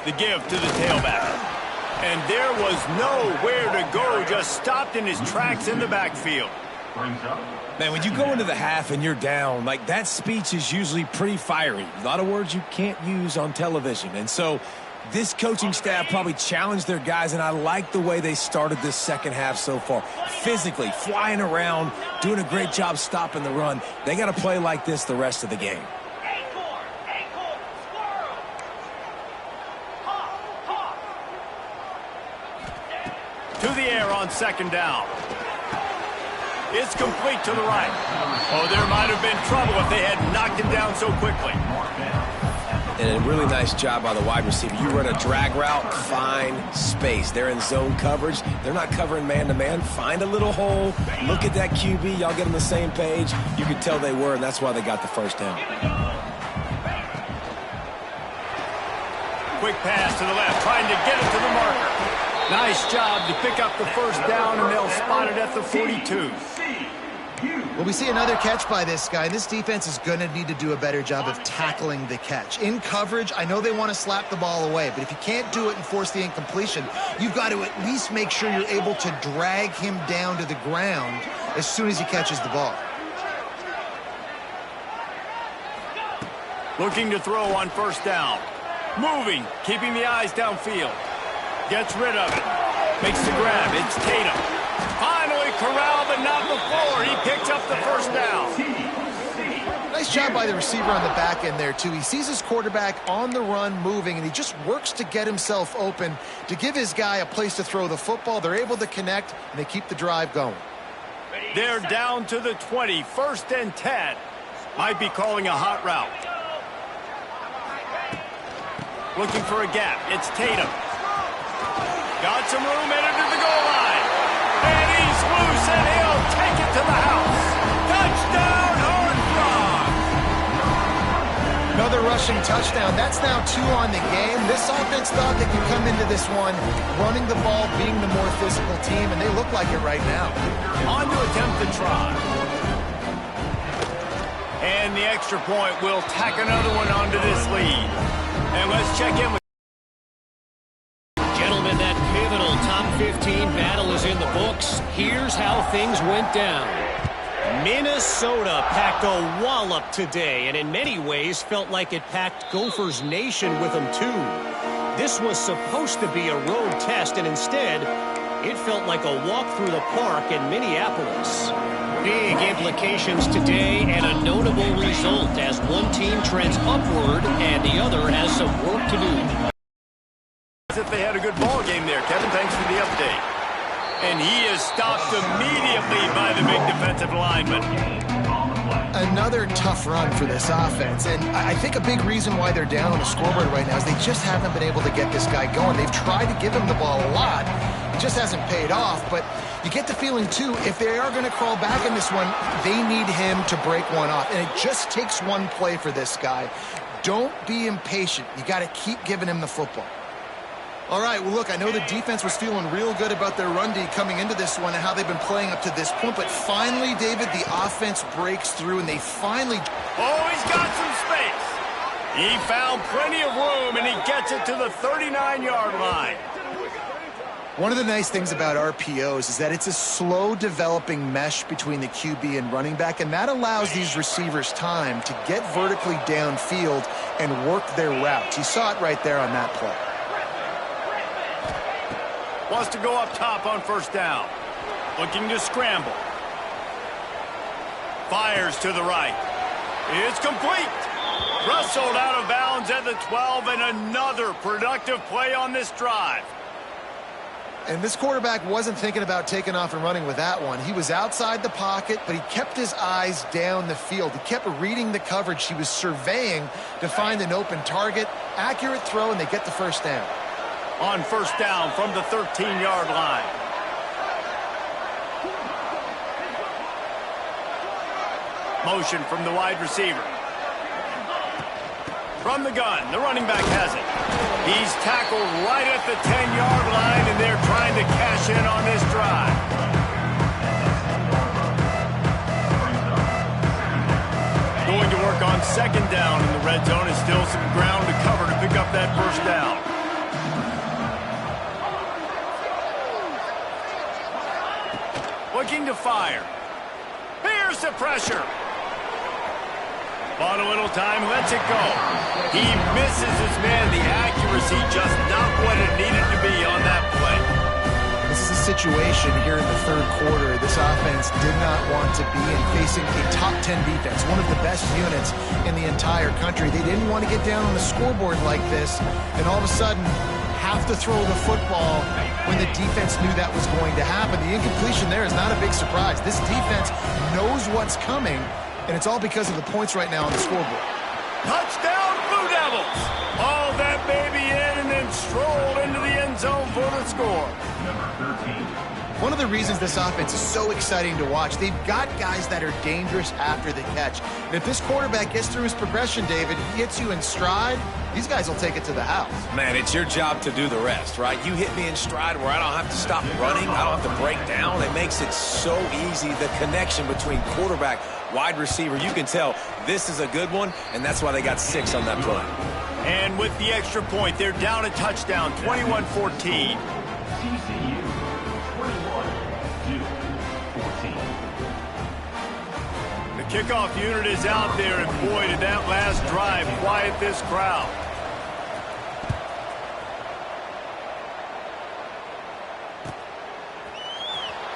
The give to the tailback. And there was nowhere to go, just stopped in his tracks in the backfield. brings up. Man, when you go into the half and you're down, like that speech is usually pretty fiery. A lot of words you can't use on television. And so this coaching staff probably challenged their guys, and I like the way they started this second half so far. Physically, flying around, doing a great job stopping the run. They got to play like this the rest of the game. Acorn, acorn, squirrel. Hawk, hawk. To the air on second down. It's complete to the right. Oh, there might have been trouble if they had knocked him down so quickly. And a really nice job by the wide receiver. You run a drag route, find space. They're in zone coverage. They're not covering man-to-man. Find a little hole. Look at that QB. Y'all get on the same page. You could tell they were, and that's why they got the first down. Quick pass to the left, trying to get it to the marker. Nice job to pick up the first down, and they'll spot it at the 42. Well, we see another catch by this guy. This defense is going to need to do a better job of tackling the catch. In coverage, I know they want to slap the ball away, but if you can't do it and force the incompletion, you've got to at least make sure you're able to drag him down to the ground as soon as he catches the ball. Looking to throw on first down. Moving, keeping the eyes downfield. Gets rid of it. Makes the grab. It's Tatum. Finally corralled, but not before. He picks up the first down. Nice job by the receiver on the back end there, too. He sees his quarterback on the run moving, and he just works to get himself open to give his guy a place to throw the football. They're able to connect, and they keep the drive going. They're down to the 20. First and 10. Might be calling a hot route. Looking for a gap. It's Tatum. Got some room, headed to the goal line. And he's loose, and he'll take it to the house. Touchdown, Horned Frogs! Another rushing touchdown. That's now 2 on the game. This offense thought they could come into this one running the ball, being the more physical team, and they look like it right now. On to attempt the try. And the extra point will tack another one onto this lead. And let's check in with... Gentlemen, that pivotal top 15 battle is in the books. Here's how things went down. Minnesota packed a wallop today, and in many ways felt like it packed Gophers Nation with them too. This was supposed to be a road test, and instead, it felt like a walk through the park in Minneapolis. Big implications today, and a notable result as one team trends upward and the other has some work to do. As if they had a good ball game there. Kevin, thanks for the update. And he is stopped immediately by the big defensive lineman. Another tough run for this offense, and I think a big reason why they're down on the scoreboard right now is they just haven't been able to get this guy going. They've tried to give him the ball a lot. It just hasn't paid off, but you get the feeling, too, if they are going to crawl back in this one, they need him to break one off, and it just takes one play for this guy. Don't be impatient. You got to keep giving him the football. All right, well, look, I know the defense was feeling real good about their run D coming into this one and how they've been playing up to this point, but finally, David, the offense breaks through, and they finally... Oh, he's got some space. He found plenty of room, and he gets it to the 39-yard line. One of the nice things about RPOs is that it's a slow developing mesh between the QB and running back, and that allows these receivers time to get vertically downfield and work their routes. You saw it right there on that play. Wants to go up top on first down. Looking to scramble. Fires to the right. It's complete. Wrestled out of bounds at the 12, and another productive play on this drive. And this quarterback wasn't thinking about taking off and running with that one. He was outside the pocket, but he kept his eyes down the field. He kept reading the coverage. He was surveying to find an open target. Accurate throw, and they get the first down. On first down from the 13-yard line. Motion from the wide receiver. From the gun, the running back has it. He's tackled right at the 10-yard line, and they're trying to cash in on this drive. Going to work on second down in the red zone, and still some ground to cover to pick up that first down. Looking to fire. Here's the pressure. Bought a little time, lets it go. He misses his man. The accuracy just not what it needed to be on that play. This is a situation here in the third quarter this offense did not want to be in, facing a top 10 defense, one of the best units in the entire country. They didn't want to get down on the scoreboard like this, and all of a sudden have to throw the football when the defense knew that was going to happen. The incompletion there is not a big surprise. This defense knows what's coming, and it's all because of the points right now on the scoreboard. Touchdown, Blue Devils! All that baby in and then strolled into the end zone for the score. Number 13. One of the reasons this offense is so exciting to watch, they've got guys that are dangerous after the catch. And if this quarterback gets through his progression, David, he hits you in stride, these guys will take it to the house. Man, it's your job to do the rest, right? You hit me in stride where I don't have to stop running. I don't have to break down. It makes it so easy, the connection between quarterback, wide receiver. You can tell this is a good one, and that's why they got 6 on that play. And with the extra point, they're down a touchdown, 21-14. TCU 21-14. The kickoff unit is out there, and boy, did that last drive quiet this crowd.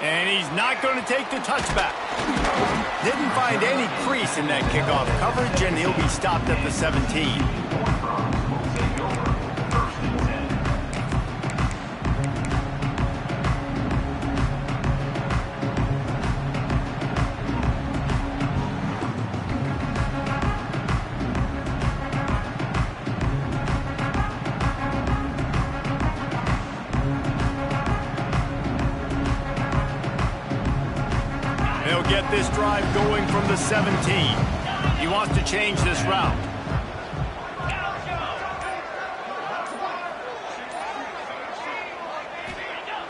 And he's not going to take the touchback. Didn't find any crease in that kickoff coverage, and he'll be stopped at the 17. They'll get this drive going from the 17. He wants to change this route.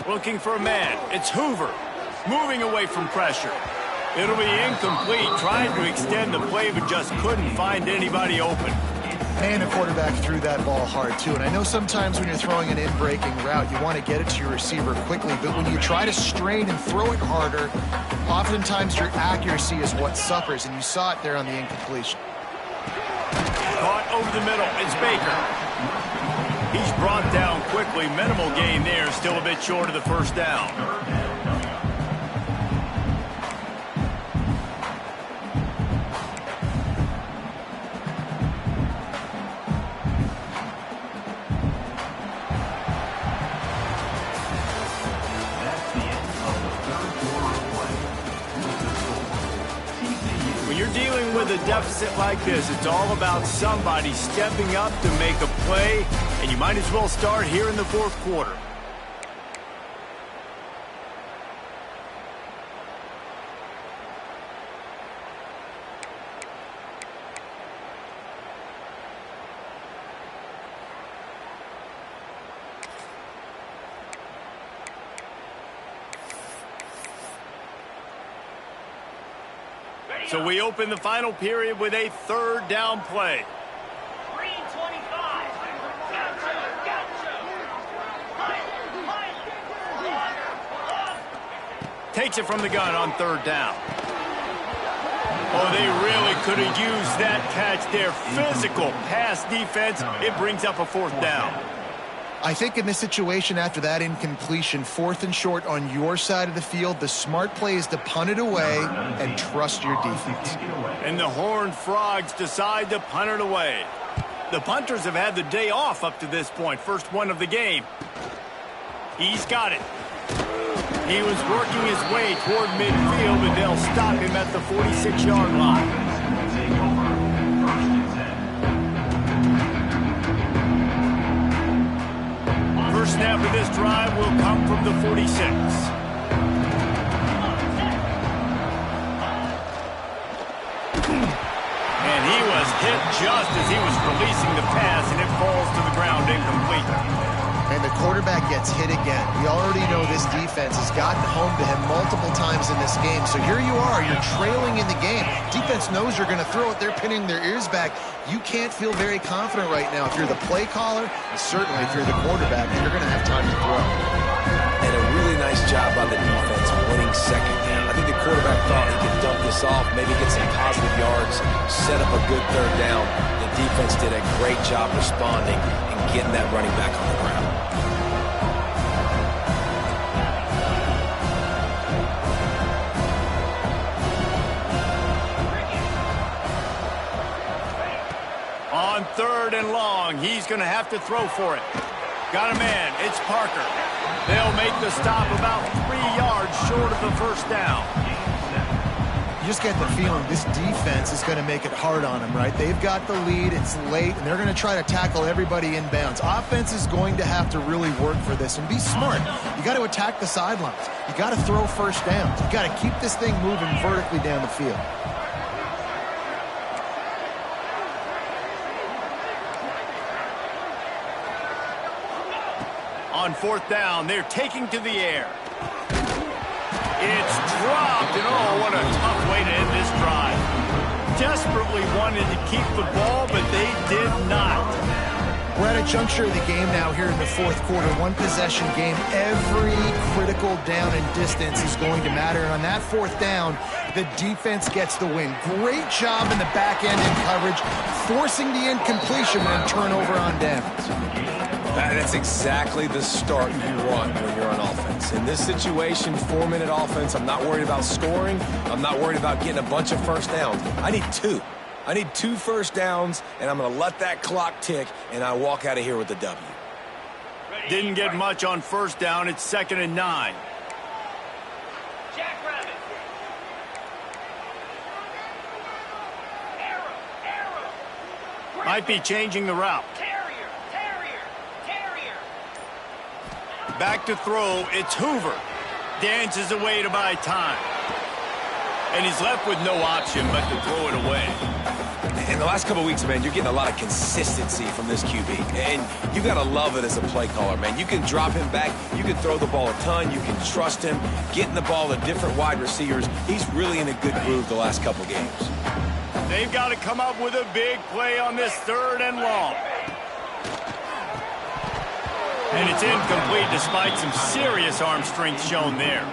Looking for a man. It's Hoover. Moving away from pressure. It'll be incomplete. Trying to extend the play, but just couldn't find anybody open. And the quarterback threw that ball hard, too. And I know sometimes when you're throwing an in-breaking route, you want to get it to your receiver quickly. But when you try to strain and throw it harder, oftentimes your accuracy is what suffers. And you saw it there on the incompletion. Caught over the middle. It's Baker. He's brought down quickly. Minimal gain there. Still a bit short of the first down. When you're dealing with a deficit like this, it's all about somebody stepping up to make a play, and you might as well start here in the fourth quarter. So we open the final period with a third down play. Green 25. Gotcha. Takes it from the gun on third down. Oh, they really could have used that catch there. Physical pass defense. It brings up a fourth down. I think in this situation, after that incompletion, 4th and short on your side of the field, the smart play is to punt it away and trust your defense. And the Horned Frogs decide to punt it away. The punters have had the day off up to this point. First one of the game. He's got it. He was working his way toward midfield, but they'll stop him at the 46-yard line. First snap of this drive will come from the 46. And he was hit just as he was releasing the pass, and it falls to the ground incomplete. And the quarterback gets hit again. We already know this defense has gotten home to him multiple times in this game. So here you are, you're trailing in the game. Defense knows you're going to throw it. They're pinning their ears back. You can't feel very confident right now if you're the play caller, and certainly if you're the quarterback, you're going to have time to throw. And a really nice nice job by the defense winning second down. I think the quarterback thought he could dump this off, maybe get some positive yards, set up a good third down. The defense did a great job responding and getting that running back on the ground. On 3rd and long, he's going to have to throw for it. Got a man. It's Parker. They'll make the stop about 3 yards short of the first down. You just get the feeling this defense is going to make it hard on them, right? They've got the lead. It's late, and they're going to try to tackle everybody inbounds. Offense is going to have to really work for this and be smart. You got to attack the sidelines. You got to throw first downs. You got to keep this thing moving vertically down the field. On 4th down, they're taking to the air. It's dropped, and oh, what a tough way to end this drive. Desperately wanted to keep the ball, but they did not. We're at a juncture of the game now here in the 4th quarter. One possession game. Every critical down and distance is going to matter. And on that 4th down, the defense gets the win. Great job in the back end in coverage, forcing the incompletion and turnover on downs. That's exactly the start you want when you're on offense. In this situation, 4-minute offense, I'm not worried about scoring. I'm not worried about getting a bunch of first downs. I need 2. I need 2 first downs, and I'm going to let that clock tick, and I walk out of here with the W. Didn't get much on 1st down. It's 2nd and 9. Jackrabbit. Arrow. Might be changing the route. Terrier. Back to throw, it's Hoover. Dances away to buy time. And he's left with no option but to throw it away. In the last couple of weeks, man, you're getting a lot of consistency from this QB. And you got to love it as a play caller, man. You can drop him back. You can throw the ball a ton. You can trust him. Getting the ball to different wide receivers. He's really in a good groove the last couple games. They've got to come up with a big play on this 3rd and long. And it's incomplete despite some serious arm strength shown there.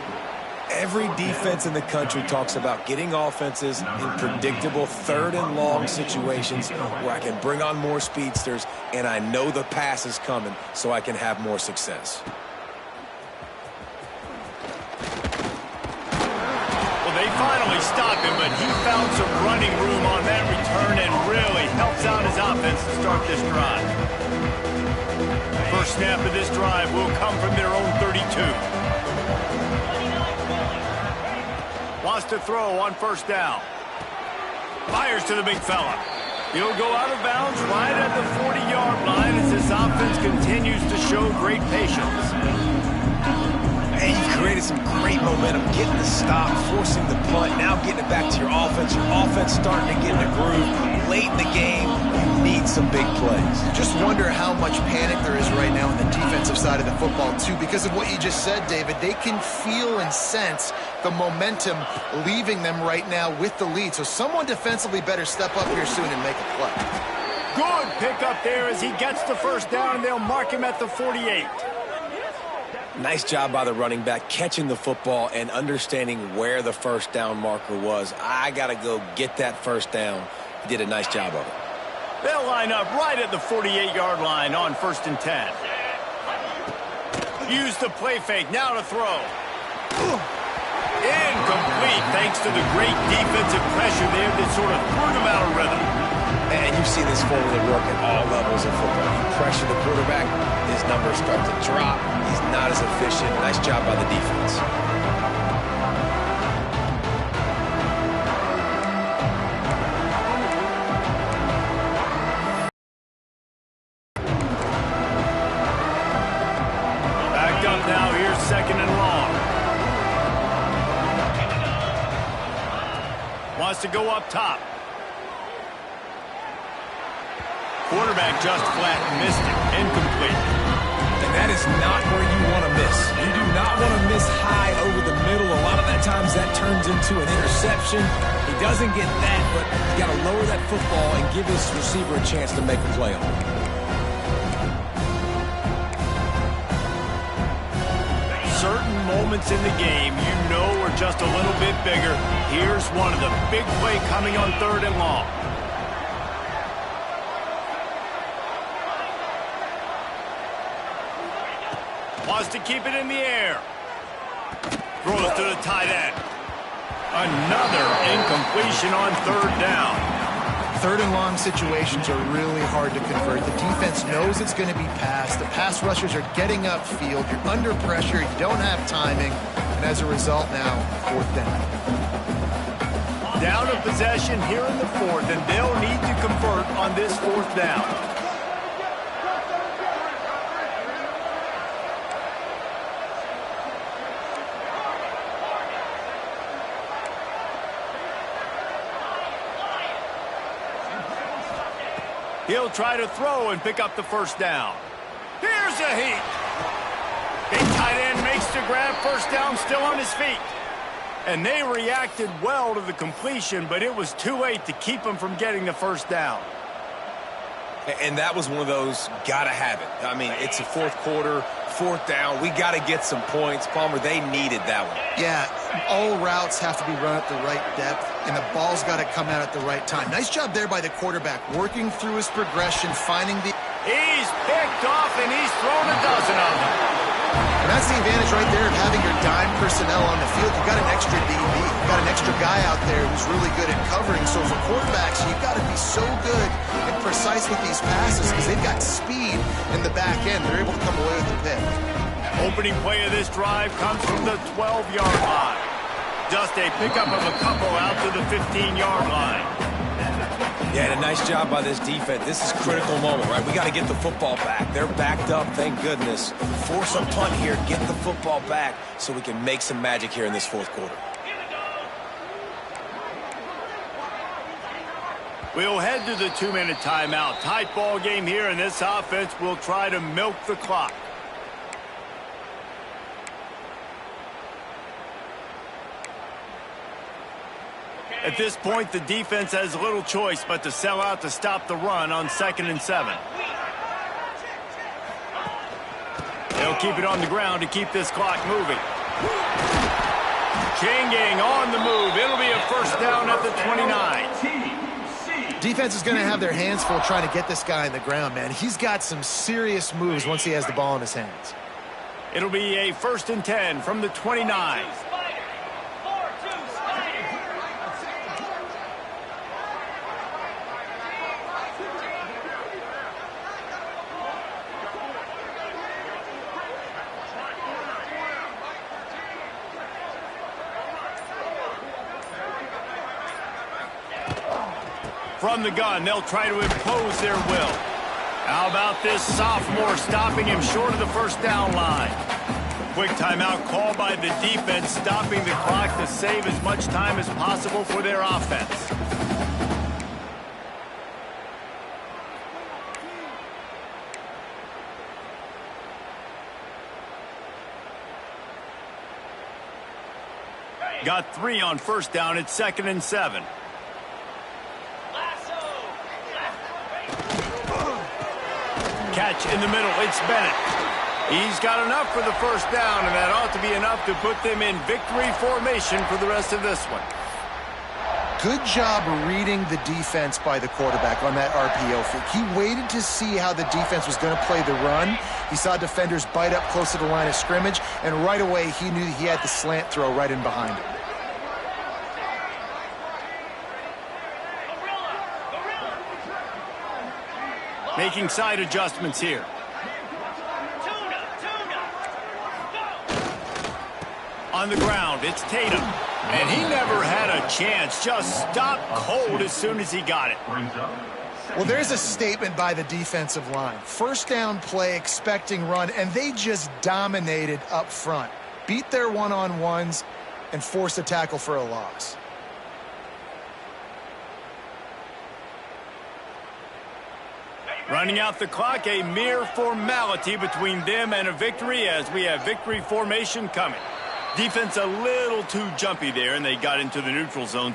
Every defense in the country talks about getting offenses in predictable 3rd and long situations where I can bring on more speedsters and I know the pass is coming so I can have more success. Well, they finally stopped him, but he found some running room on that return and really helps out his offense to start this drive. First snap of this drive will come from their own 32. Wants to throw on 1st down. Fires to the big fella. He'll go out of bounds right at the 40-yard line as this offense continues to show great patience. And you've created some great momentum, getting the stop, forcing the punt, now getting it back to your offense. Your offense starting to get in the groove. Late in the game, you need some big plays. Just wonder how much panic there is right now on the defensive side of the football, too. Because of what you just said, David, they can feel and sense the momentum leaving them right now with the lead. So someone defensively better step up here soon and make a play. Good pickup there as he gets the first down, and they'll mark him at the 48. Nice job by the running back catching the football and understanding where the first down marker was. I got to go get that first down. He did a nice job of it. They'll line up right at the 48-yard line on 1st and 10. Use the play fake, now to throw. Incomplete thanks to the great defensive pressure there that sort of threw them out of rhythm. And you've seen this formula work at all levels of football. You pressure the quarterback, his numbers start to drop. He's not as efficient. Nice job by the defense. Backed up now, here's 2nd and long. Wants to go up top. Quarterback just flat missed it. Incomplete. And that is not where you want to miss. You do not want to miss high over the middle. A lot of that times that turns into an interception. He doesn't get that, but he's got to lower that football and give his receiver a chance to make a play on it. Certain moments in the game you know are just a little bit bigger. Here's one of the big play coming on 3rd and long. Wants to keep it in the air. Throws to the tight end. Another incompletion on 3rd down. 3rd and long situations are really hard to convert. The defense knows it's going to be passed. The pass rushers are getting upfield. You're under pressure. You don't have timing. And as a result now, 4th down. Down of possession here in the 4th, and they'll need to convert on this 4th down. He'll try to throw and pick up the 1st down. Here's a heat. Big tight end makes the grab. 1st down, still on his feet. And they reacted well to the completion, but it was too late to keep him from getting the 1st down. And that was one of those gotta have it. I mean, it's a 4th quarter, 4th down. We got to get some points. Palmer, they needed that one. Yeah, all routes have to be run at the right depth, and the ball's got to come out at the right time. Nice job there by the quarterback, working through his progression, finding the... He's picked off, and he's thrown a dozen of them. And that's the advantage right there of having your dime personnel on the field. You've got an extra DB. You've got an extra guy out there who's really good at covering. So for quarterbacks, you've got to be so good and precise with these passes because they've got speed in the back end. They're able to come away with the pick. Opening play of this drive comes from the 12-yard line. Just a pickup of a couple out to the 15-yard line. Yeah, and a nice job by this defense. This is a critical moment, right? We got to get the football back. They're backed up, thank goodness. Force a punt here, get the football back so we can make some magic here in this 4th quarter. We'll head to the 2-minute timeout. Tight ball game here, and this offense will try to milk the clock. At this point, the defense has little choice but to sell out to stop the run on 2nd and 7. They'll keep it on the ground to keep this clock moving. Changing on the move. It'll be a 1st down at the 29. Defense is going to have their hands full trying to get this guy on the ground, man. He's got some serious moves once he has the ball in his hands. It'll be a 1st and 10 from the 29. From the gun, they'll try to impose their will. How about this sophomore stopping him short of the 1st down line? Quick timeout call by the defense, stopping the clock to save as much time as possible for their offense. Got 3 on 1st down at 2nd and 7. Catch in the middle, it's Bennett. He's got enough for the 1st down, and that ought to be enough to put them in victory formation for the rest of this one. Good job reading the defense by the quarterback on that RPO fake. He waited to see how the defense was going to play the run. He saw defenders bite up close to the line of scrimmage, and right away he knew he had the slant throw right in behind him. Making side adjustments here. On the ground, it's Tatum. And he never had a chance. Just stopped cold as soon as he got it. Well, there's a statement by the defensive line. 1st down play, expecting run, and they just dominated up front. Beat their one-on-ones and forced a tackle for a loss. Running out the clock, a mere formality between them and a victory as we have victory formation coming. Defense a little too jumpy there, and they got into the neutral zone.